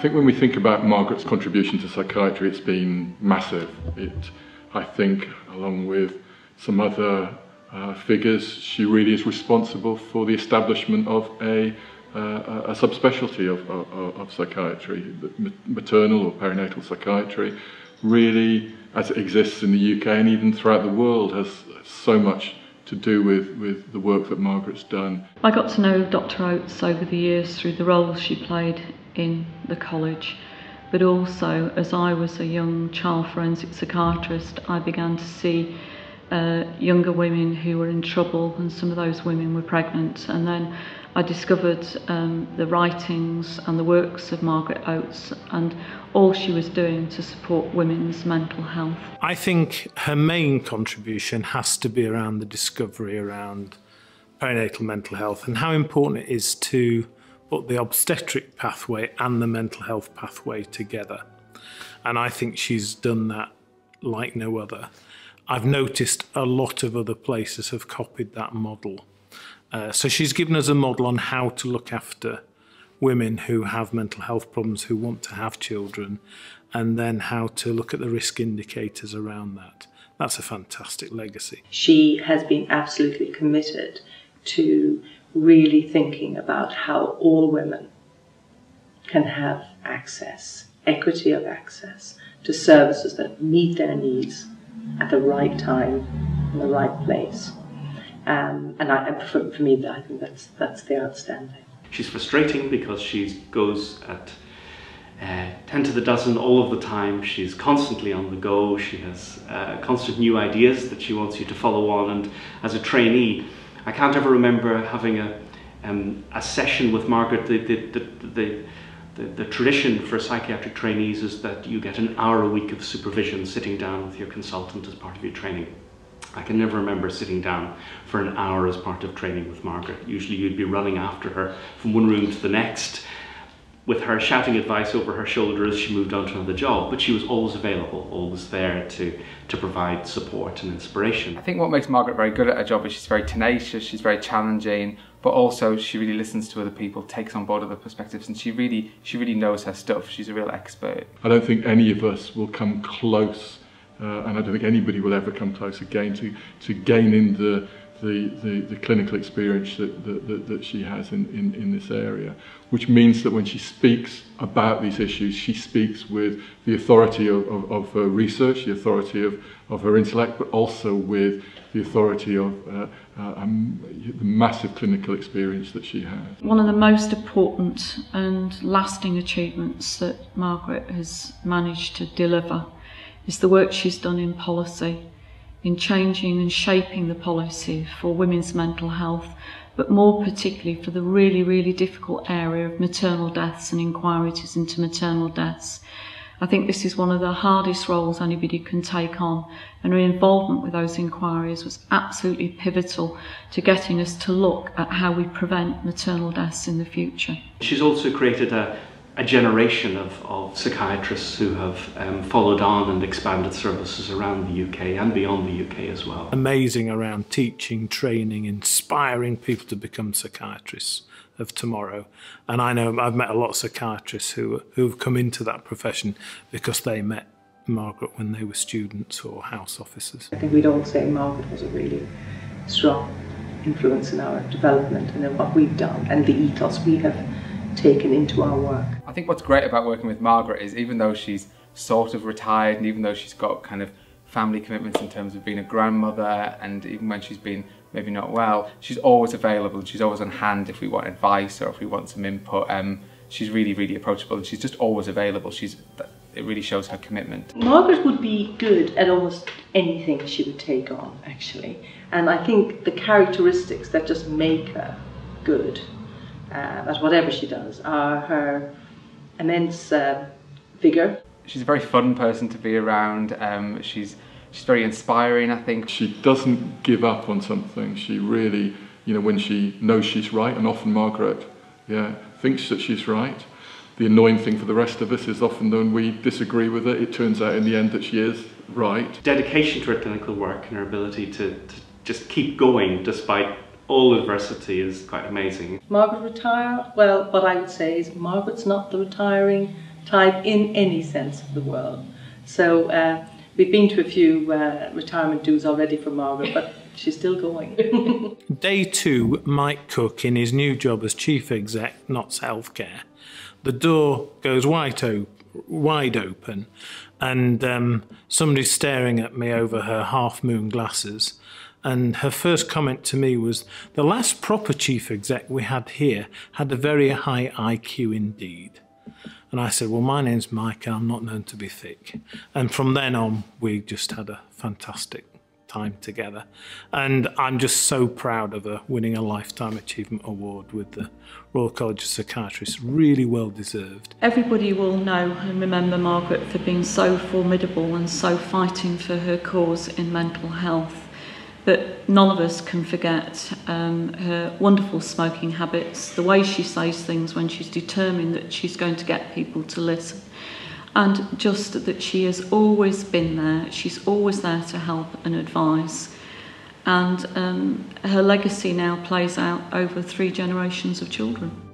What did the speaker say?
think when we think about Margaret's contribution to psychiatry, it's been massive. I think, along with some other figures, she really is responsible for the establishment of a subspecialty of psychiatry. Maternal or perinatal psychiatry really, as it exists in the UK and even throughout the world, has so much to do with the work that Margaret's done. I got to know Dr. Oates over the years through the roles she played in the college, but also as I was a young child forensic psychiatrist, I began to see younger women who were in trouble, and some of those women were pregnant. And then I discovered the writings and the works of Margaret Oates and all she was doing to support women's mental health. I think her main contribution has to be around the discovery around perinatal mental health and how important it is to put the obstetric pathway and the mental health pathway together. And I think she's done that like no other. I've noticed a lot of other places have copied that model. So she's given us a model on how to look after women who have mental health problems, who want to have children, and then how to look at the risk indicators around that. That's a fantastic legacy. She has been absolutely committed to really thinking about how all women can have access, equity of access to services that meet their needs at the right time, in the right place. And for me, I think that's the outstanding. She's frustrating because she goes at 10 to the dozen all of the time. She's constantly on the go. She has constant new ideas that she wants you to follow on. And as a trainee, I can't ever remember having a session with Margaret. The tradition for psychiatric trainees is that you get an hour a week of supervision sitting down with your consultant as part of your training. I can never remember sitting down for an hour as part of training with Margaret. Usually you'd be running after her from one room to the next with her shouting advice over her shoulder as she moved on to another job, but she was always available, always there to provide support and inspiration. I think what makes Margaret very good at her job is she's very tenacious, she's very challenging, but also she really listens to other people, takes on board other perspectives, and she really knows her stuff. She's a real expert. I don't think any of us will come close, and I don't think anybody will ever come close again to gaining the clinical experience that she has in this area, which means that when she speaks about these issues, she speaks with the authority of her research, the authority of her intellect, but also with the authority of the massive clinical experience that she has. One of the most important and lasting achievements that Margaret has managed to deliver is the work she's done in policy, in changing and shaping the policy for women's mental health, but more particularly for the really, really difficult area of maternal deaths and inquiries into maternal deaths. I think this is one of the hardest roles anybody can take on, and her involvement with those inquiries was absolutely pivotal to getting us to look at how we prevent maternal deaths in the future. She's also created a generation of psychiatrists who have followed on and expanded services around the UK and beyond the UK as well. Amazing around teaching, training, inspiring people to become psychiatrists of tomorrow. And I know I've met a lot of psychiatrists who've come into that profession because they met Margaret when they were students or house officers. I think we'd all say Margaret was a really strong influence in our development and in what we've done and the ethos we have taken into our work. I think what's great about working with Margaret is even though she's sort of retired and even though she's got kind of family commitments in terms of being a grandmother, and even when she's been maybe not well, she's always available, she's always on hand if we want advice or if we want some input. She's really, really approachable and she's just always available. It really shows her commitment. Margaret would be good at almost anything she would take on, actually. And I think the characteristics that just make her good at whatever she does are her immense vigour. She's a very fun person to be around. She's very inspiring, I think. She doesn't give up on something. She really, when she knows she's right, and often Margaret, thinks that she's right. The annoying thing for the rest of us is often when we disagree with it, it turns out in the end that she is right. Dedication to her clinical work and her ability to just keep going despite all adversity is quite amazing. Margaret retire? Well, what I would say is Margaret's not the retiring type in any sense of the word. So we've been to a few retirement dues already for Margaret, but she's still going. Day 2, Mike Cook, in his new job as Chief Exec, Notts Healthcare, the door goes wide open, and somebody's staring at me over her half-moon glasses. And her first comment to me was, the last proper chief exec we had here had a very high IQ indeed. And I said, well, my name's Mike and I'm not known to be thick. And from then on, we just had a fantastic time together. And I'm just so proud of her winning a Lifetime Achievement Award with the Royal College of Psychiatrists. Really well deserved. Everybody will know and remember Margaret for being so formidable and so fighting for her cause in mental health. But none of us can forget her wonderful smoking habits, the way she says things when she's determined that she's going to get people to listen, and just that she has always been there. She's always there to help and advise. And her legacy now plays out over 3 generations of children.